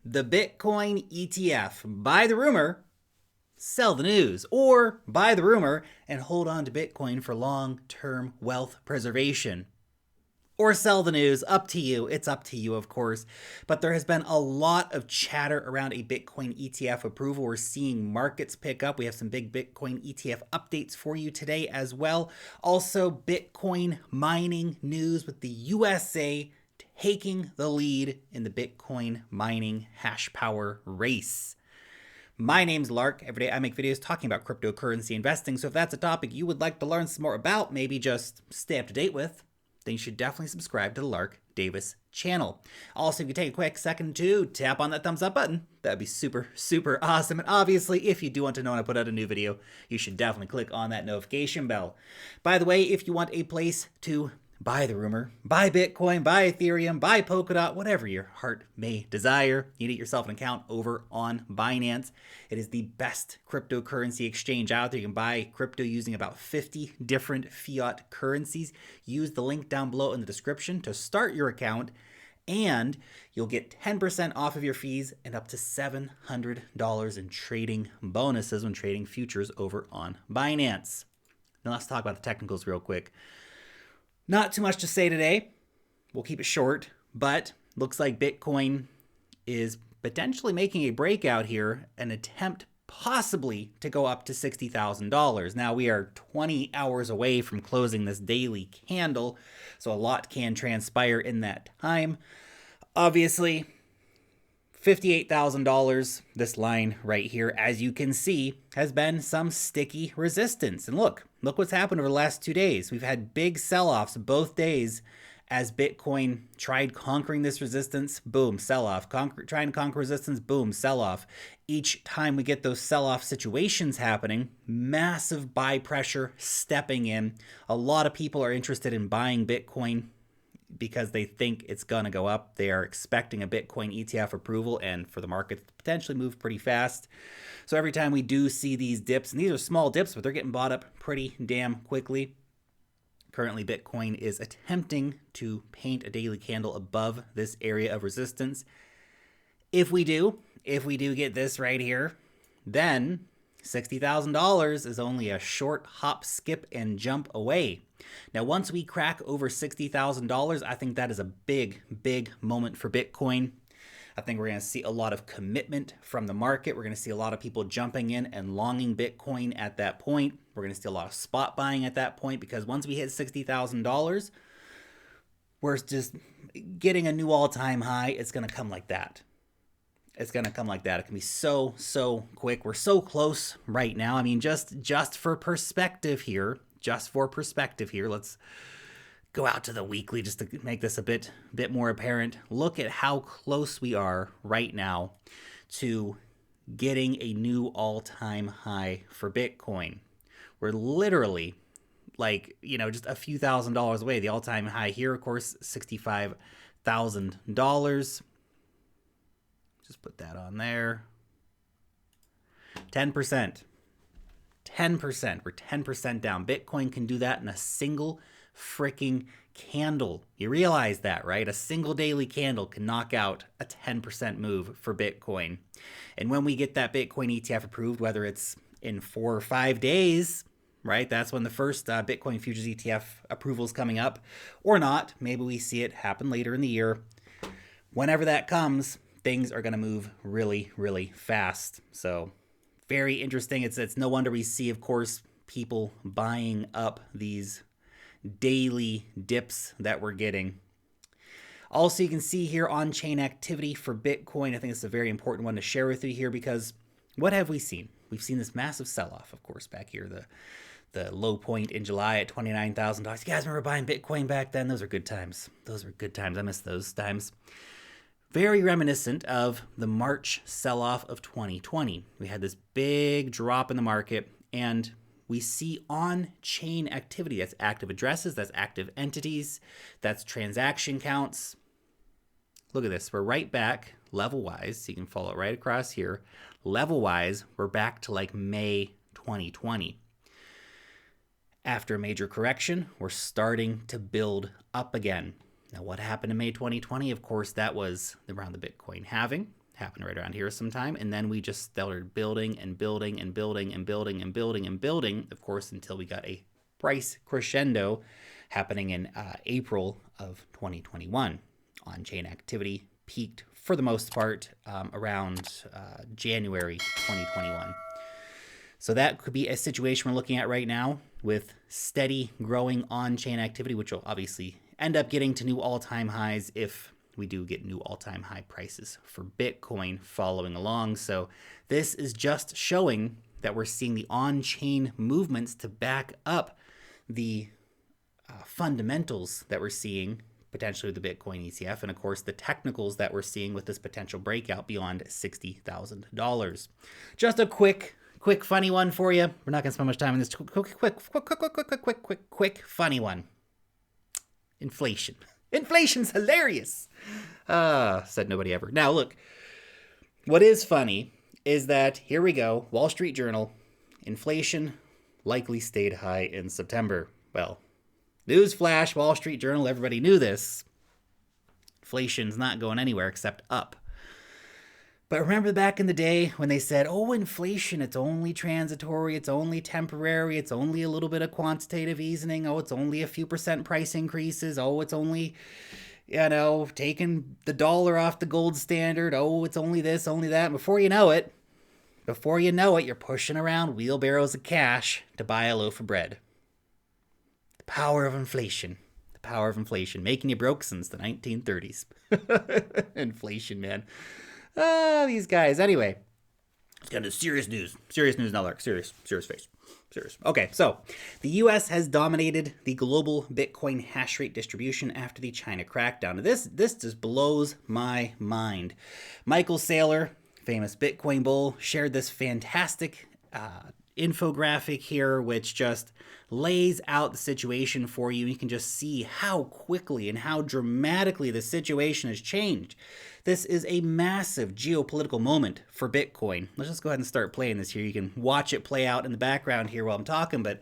the Bitcoin ETF. Buy the rumor, sell the news, or buy the rumor and hold on to Bitcoin for long-term wealth preservation. Or sell the news, up to you. It's up to you, of course. But there has been a lot of chatter around a Bitcoin ETF approval. We're seeing markets pick up. We have some big Bitcoin ETF updates for you today as well. Also, Bitcoin mining news with the USA taking the lead in the Bitcoin mining hash power race. My name's Lark. Every day I make videos talking about cryptocurrency investing. So if that's a topic you would like to learn some more about, maybe just stay up to date with, then you should definitely subscribe to the Lark Davis channel. Also, if you take a quick second to tap on that thumbs up button, that'd be super, super awesome. And obviously, if you do want to know when I put out a new video, you should definitely click on that notification bell. By the way, if you want a place to buy the rumor, buy Bitcoin, buy Ethereum, buy Polkadot, whatever your heart may desire, you need yourself an account over on Binance. It is the best cryptocurrency exchange out there. You can buy crypto using about 50 different fiat currencies. Use the link down below in the description to start your account, and you'll get 10% off of your fees and up to $700 in trading bonuses when trading futures over on Binance. Now let's talk about the technicals real quick. Not too much to say today. We'll keep it short, but looks like Bitcoin is potentially making a breakout here, an attempt possibly to go up to $60,000. Now we are 20 hours away from closing this daily candle, so a lot can transpire in that time. Obviously, $58,000, this line right here, as you can see, has been some sticky resistance. And look what's happened over the last 2 days. We've had big sell-offs both days as Bitcoin tried conquering this resistance, boom, sell-off. Trying to conquer resistance, boom, sell-off. Each time we get those sell-off situations happening, massive buy pressure stepping in. A lot of people are interested in buying Bitcoin because they think it's going to go up. They are expecting a Bitcoin ETF approval and for the market to potentially move pretty fast. So every time we do see these dips, and these are small dips, but they're getting bought up pretty damn quickly. Currently, Bitcoin is attempting to paint a daily candle above this area of resistance. If we do get this right here, then $60,000 is only a short hop, skip, and jump away. Now, once we crack over $60,000, I think that is a big, big moment for Bitcoin. I think we're going to see a lot of commitment from the market. We're going to see a lot of people jumping in and longing Bitcoin at that point. We're going to see a lot of spot buying at that point because once we hit $60,000, we're just getting a new all-time high. It's going to come like that. It's going to come like that. It can be so, so quick. We're so close right now. I mean, just for perspective here, let's go out to the weekly just to make this a bit more apparent. Look at how close we are right now to getting a new all-time high for Bitcoin. We're literally just a few $1,000s away. The all-time high here, of course, $65,000. Just put that on there. 10%. 10%. We're 10% down. Bitcoin can do that in a single freaking candle. You realize that, right? A single daily candle can knock out a 10% move for Bitcoin. And when we get that Bitcoin ETF approved, whether it's in 4 or 5 days, right? That's when the first Bitcoin futures ETF approval is coming up, or not. Maybe we see it happen later in the year. Whenever that comes, things are going to move really, really fast. So very interesting. It's no wonder we see, of course, people buying up these daily dips that we're getting. Also, you can see here on-chain activity for Bitcoin. I think it's a very important one to share with you here because what have we seen? We've seen this massive sell-off, of course, back here. The low point in July at $29,000. You guys remember buying Bitcoin back then? Those are good times. I miss those times. Very reminiscent of the March sell-off of 2020. We had this big drop in the market, and we see on-chain activity. That's active addresses, that's active entities, that's transaction counts. Look at this. We're right back level-wise. So you can follow it right across here. Level-wise, we're back to like May 2020. After a major correction, we're starting to build up again. Now, what happened in May 2020? Of course, that was around the Bitcoin halving. happened right around here sometime, and then we just started building and building and building and building and building and building, of course, until we got a price crescendo happening in April of 2021. On-chain activity peaked for the most part around January 2021. So that could be a situation we're looking at right now with steady growing on-chain activity, which will obviously end up getting to new all-time highs if we do get new all-time high prices for Bitcoin following along. So this is just showing that we're seeing the on-chain movements to back up the fundamentals that we're seeing potentially with the Bitcoin ETF, and of course the technicals that we're seeing with this potential breakout beyond $60,000. Just a quick funny one for you. We're not going to spend much time on this. Quick funny one. Inflation. Inflation's hilarious. Said nobody ever. Now look, what is funny is that here we go, Wall Street Journal, inflation likely stayed high in September. Well, newsflash, Wall Street Journal, everybody knew this. Inflation's not going anywhere except up. But remember back in the day when they said, oh, inflation, it's only transitory, it's only temporary, it's only a little bit of quantitative easing, oh, it's only a few % price increases, oh, it's only, taking the dollar off the gold standard, oh, it's only this, only that. Before you know it, you're pushing around wheelbarrows of cash to buy a loaf of bread. The power of inflation. The power of inflation. Making you broke since the 1930s. Inflation, man. These guys. Anyway, let's get into serious news. Serious news now, Lark. Serious face. Serious. Okay, so the U.S. has dominated the global Bitcoin hash rate distribution after the China crackdown. This just blows my mind. Michael Saylor, famous Bitcoin bull, shared this fantastic infographic here, which just lays out the situation for you. You can just see how quickly and how dramatically the situation has changed. This is a massive geopolitical moment for Bitcoin. Let's just go ahead and start playing this here. You can watch it play out in the background here while I'm talking, but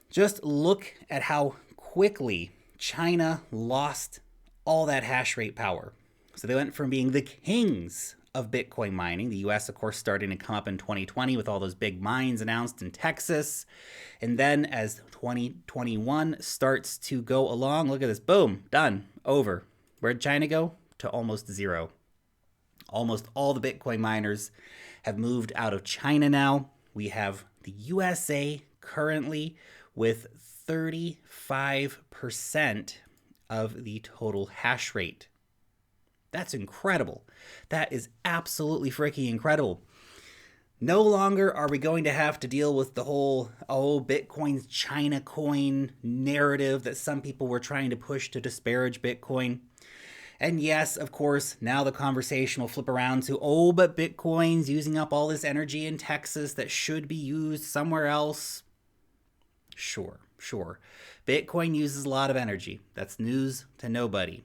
just look at how quickly China lost all that hash rate power. So they went from being the kings of Bitcoin mining. The US, of course, starting to come up in 2020 with all those big mines announced in Texas. And then as 2021 starts to go along, look at this, boom, done, over. Where'd China go? To almost zero. Almost all the Bitcoin miners have moved out of China now. We have the USA currently with 35% of the total hash rate. That's incredible. That is absolutely freaking incredible. No longer are we going to have to deal with the whole, Bitcoin's China coin narrative that some people were trying to push to disparage Bitcoin. And yes, of course, now the conversation will flip around to, but Bitcoin's using up all this energy in Texas that should be used somewhere else. Sure. Bitcoin uses a lot of energy. That's news to nobody.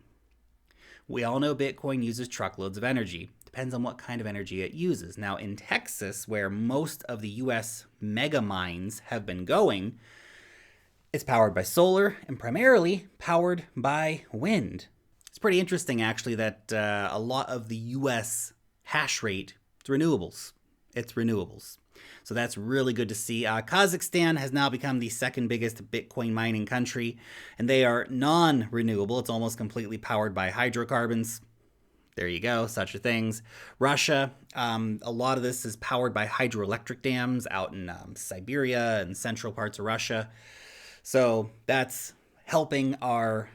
We all know Bitcoin uses truckloads of energy. Depends on what kind of energy it uses. Now, in Texas, where most of the U.S. mega mines have been going, it's powered by solar and primarily powered by wind. It's pretty interesting, actually, that a lot of the U.S. hash rate is renewables. It's renewables. So that's really good to see. Kazakhstan has now become the second biggest Bitcoin mining country, and they are non-renewable. It's almost completely powered by hydrocarbons. There you go, such a things. Russia, a lot of this is powered by hydroelectric dams out in Siberia and central parts of Russia. So that's helping our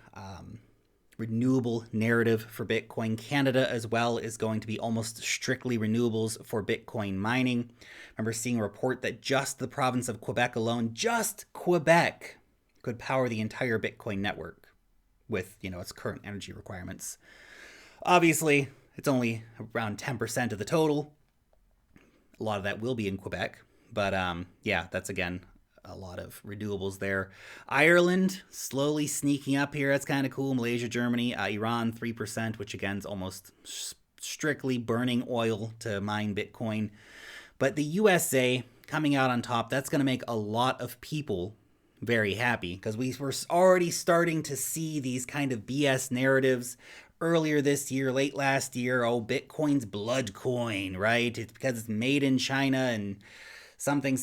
renewable narrative for Bitcoin. Canada as well is going to be almost strictly renewables for Bitcoin mining. I remember seeing a report that just the province of Quebec alone, just Quebec, could power the entire Bitcoin network with, its current energy requirements. Obviously, it's only around 10% of the total. A lot of that will be in Quebec, but that's again a lot of renewables there. Ireland slowly sneaking up here. That's kind of cool. Malaysia, Germany, Iran 3%, which again is almost strictly burning oil to mine Bitcoin. But the USA coming out on top, that's going to make a lot of people very happy because we were already starting to see these kind of BS narratives earlier this year, late last year, oh, Bitcoin's blood coin, right? It's because it's made in China and something,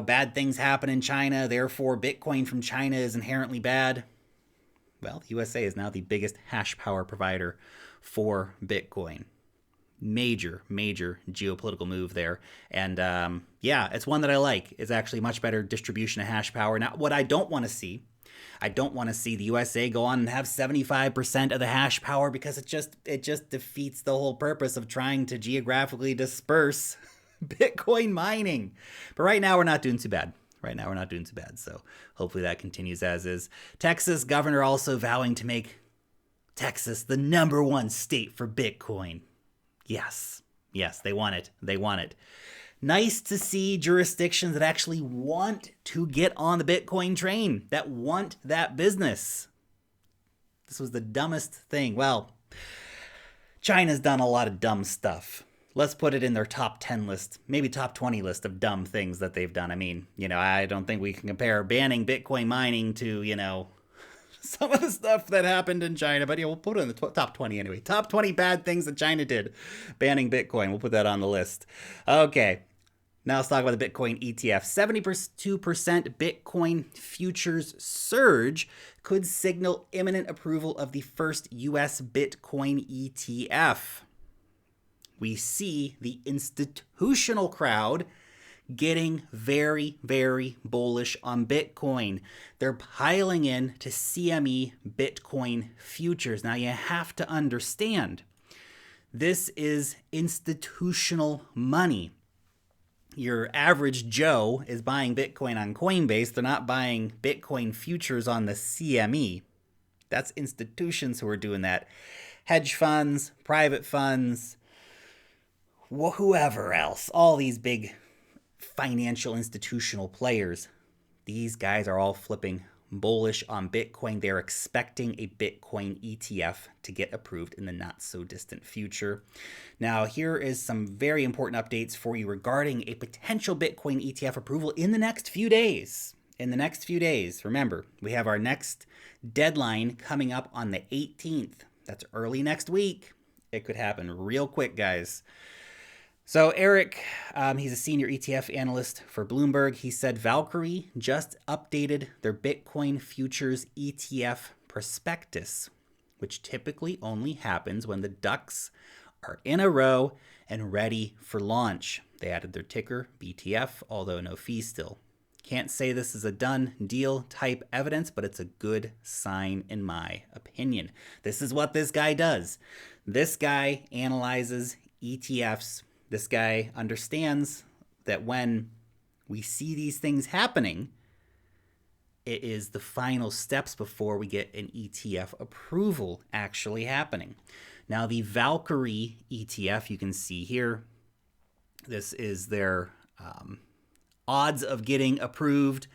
bad things happen in China, therefore Bitcoin from China is inherently bad. Well, the USA is now the biggest hash power provider for Bitcoin. Major geopolitical move there. And it's one that I like. It's actually much better distribution of hash power. Now, what I don't want to see the USA go on and have 75% of the hash power, because it just defeats the whole purpose of trying to geographically disperse Bitcoin mining. But right now we're not doing too bad. So hopefully that continues as is. Texas governor also vowing to make Texas the #1 state for Bitcoin. Yes, they want it. Nice to see jurisdictions that actually want to get on the Bitcoin train, that want that business. This was the dumbest thing. Well, China's done a lot of dumb stuff. Let's put it in their top 10 list, maybe top 20 list of dumb things that they've done. I mean, I don't think we can compare banning Bitcoin mining to, some of the stuff that happened in China, but we'll put it in the top 20 anyway. Top 20 bad things that China did, banning Bitcoin. We'll put that on the list. Okay, now let's talk about the Bitcoin ETF. 72% Bitcoin futures surge could signal imminent approval of the first US Bitcoin ETF. We see the institutional crowd getting very, very bullish on Bitcoin. They're piling in to CME Bitcoin futures. Now you have to understand, this is institutional money. Your average Joe is buying Bitcoin on Coinbase. They're not buying Bitcoin futures on the CME. That's institutions who are doing that. Hedge funds, private funds, whoever else, all these big financial institutional players, these guys are all flipping bullish on Bitcoin. They're expecting a Bitcoin ETF to get approved in the not so distant future. Now, here is some very important updates for you regarding a potential Bitcoin ETF approval in the next few days. Remember, we have our next deadline coming up on the 18th. That's early next week. It could happen real quick, guys. So Eric, he's a senior ETF analyst for Bloomberg. He said Valkyrie just updated their Bitcoin futures ETF prospectus, which typically only happens when the ducks are in a row and ready for launch. They added their ticker, BTF, although no fee still. Can't say this is a done deal type evidence, but it's a good sign in my opinion. This is what this guy does. This guy analyzes ETFs. This guy understands that when we see these things happening, it is the final steps before we get an ETF approval actually happening. Now, the Valkyrie ETF, you can see here, this is their odds of getting approved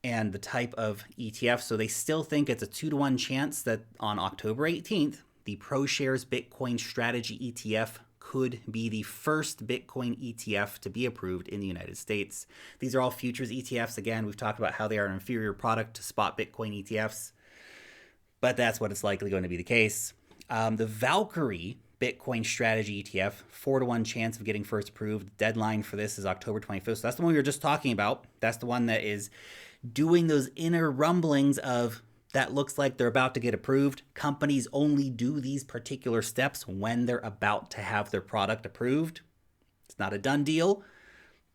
and the type of ETF. So they still think it's a 2-to-1 chance that on October 18th, the ProShares Bitcoin Strategy ETF could be the first Bitcoin ETF to be approved in the United States. These are all futures ETFs. Again, we've talked about how they are an inferior product to spot Bitcoin ETFs, but that's what it's likely going to be the case. The Valkyrie Bitcoin Strategy ETF, 4-to-1 chance of getting first approved. Deadline for this is October 25th. So that's the one we were just talking about. That's the one that is doing those inner rumblings of that looks like they're about to get approved. Companies only do these particular steps when they're about to have their product approved. It's not a done deal,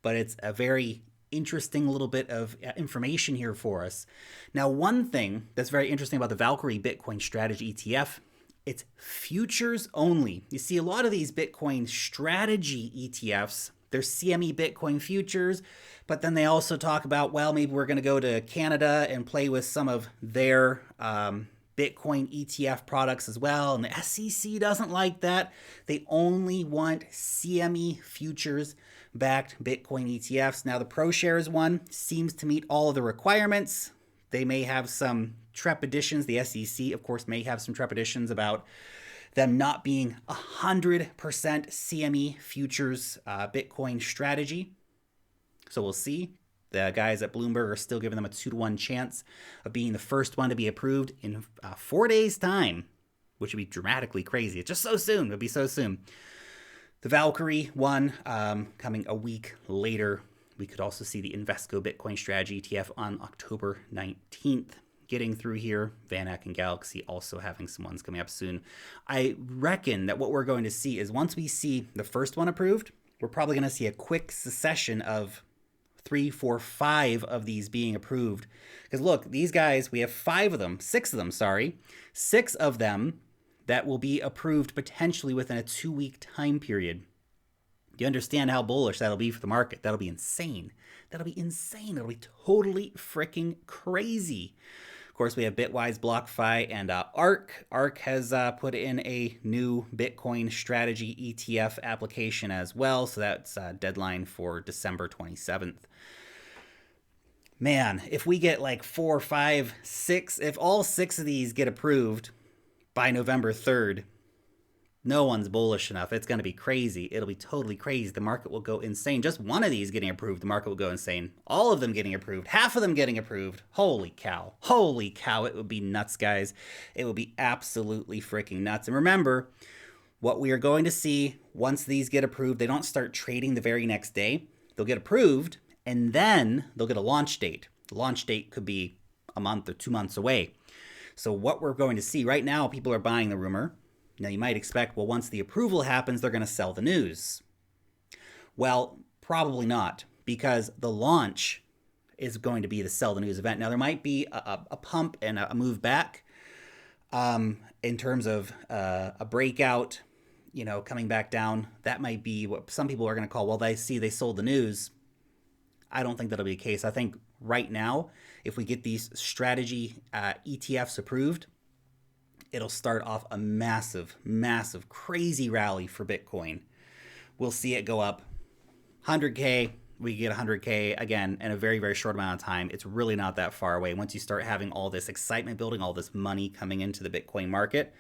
but it's a very interesting little bit of information here for us. Now, one thing that's very interesting about the Valkyrie Bitcoin Strategy ETF, it's futures only. You see a lot of these Bitcoin strategy ETFs, they're CME Bitcoin futures, but then they also talk about, well, maybe we're going to go to Canada and play with some of their Bitcoin ETF products as well. And the SEC doesn't like that. They only want CME futures backed Bitcoin ETFs. Now, the ProShares one seems to meet all of the requirements. They may have some trepidations. The SEC, of course, may have some trepidations about them not being 100% CME futures Bitcoin strategy. So we'll see. The guys at Bloomberg are still giving them a 2-to-1 chance of being the first one to be approved in 4 days' time. which would be dramatically crazy. It's just so soon. It would be so soon. The Valkyrie one coming a week later. We could also see the Invesco Bitcoin Strategy ETF on October 19th. Getting through here. VanEck and Galaxy also having some ones coming up soon. I reckon that what we're going to see is once we see the first one approved, we're probably going to see a quick succession of 3, 4, 5 of these being approved. Because look, these guys, we have 6 of them that will be approved potentially within a 2-week time period. Do you understand how bullish that'll be for the market? That'll be insane. That'll be totally freaking crazy. Of course, we have Bitwise, BlockFi, and ARK. ARK has put in a new Bitcoin strategy ETF application as well. So that's deadline for December 27th. Man, if we get like 4, 5, 6, if all 6 of these get approved by November 3rd, no one's bullish enough. It's going to be crazy. It'll be totally crazy. The market will go insane. Just one of these getting approved, the market will go insane. All of them getting approved, half of them getting approved. Holy cow. Holy cow. It would be nuts, guys. It would be absolutely freaking nuts. And remember, what we are going to see once these get approved, they don't start trading the very next day. They'll get approved, and then they'll get a launch date. The launch date could be a month or 2 months away. So what we're going to see right now, people are buying the rumor. Now, you might expect, well, once the approval happens, they're going to sell the news. Well, probably not, because the launch is going to be the sell the news event. Now, there might be a pump and a move back in terms of a breakout, coming back down. That might be what some people are going to call, well, they sold the news. I don't think that'll be the case. I think right now, if we get these strategy ETFs approved, it'll start off a massive, massive, crazy rally for Bitcoin. We'll see it go up 100K. We get 100K again in a very, very short amount of time. It's really not that far away. Once you start having all this excitement building, all this money coming into the Bitcoin market,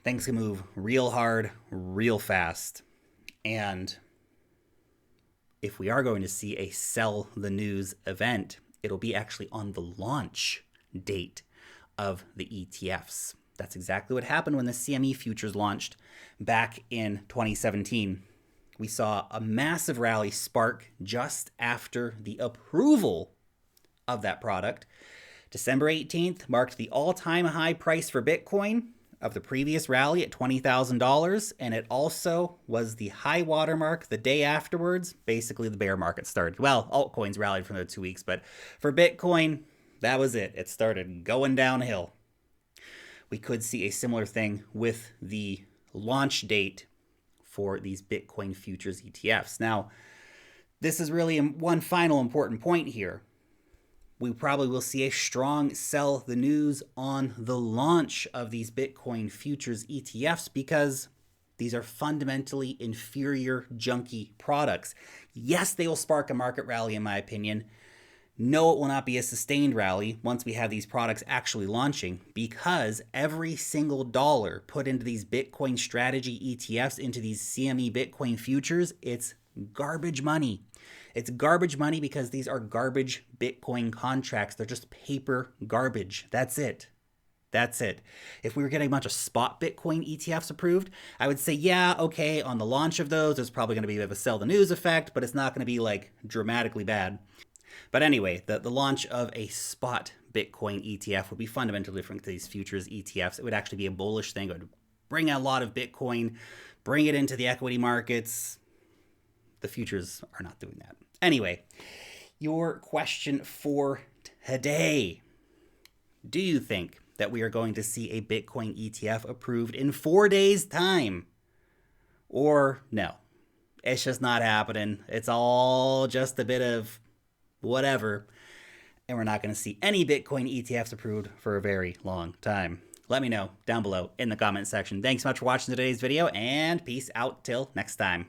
things can move real hard, real fast. And if we are going to see a sell the news event, it'll be actually on the launch date of the ETFs. That's exactly what happened when the CME futures launched back in 2017. We saw a massive rally spark just after the approval of that product. December 18th marked the all-time high price for Bitcoin of the previous rally at $20,000, and it also was the high watermark the day afterwards. Basically, the bear market started. Well, altcoins rallied for the 2 weeks, but for Bitcoin, that was it. It started going downhill. We could see a similar thing with the launch date for these Bitcoin futures ETFs. Now, this is really one final important point here. We probably will see a strong sell the news on the launch of these Bitcoin futures ETFs because these are fundamentally inferior, junky products. Yes, they will spark a market rally, in my opinion. No, it will not be a sustained rally once we have these products actually launching because every single dollar put into these Bitcoin strategy ETFs, into these CME Bitcoin futures, it's garbage money. It's garbage money because these are garbage Bitcoin contracts. They're just paper garbage. That's it. If we were getting a bunch of spot Bitcoin ETFs approved, I would say, yeah, okay, on the launch of those, there's probably going to be a bit of a sell the news effect, but it's not going to be like dramatically bad. But anyway, the launch of a spot Bitcoin ETF would be fundamentally different to these futures ETFs. It would actually be a bullish thing. It would bring a lot of Bitcoin, bring it into the equity markets. The futures are not doing that. Anyway, your question for today. Do you think that we are going to see a Bitcoin ETF approved in 4 days' time? Or no, it's just not happening. It's all just a bit of whatever, and we're not going to see any Bitcoin ETFs approved for a very long time. Let me know down below in the comment section. Thanks so much for watching today's video, and peace out till next time.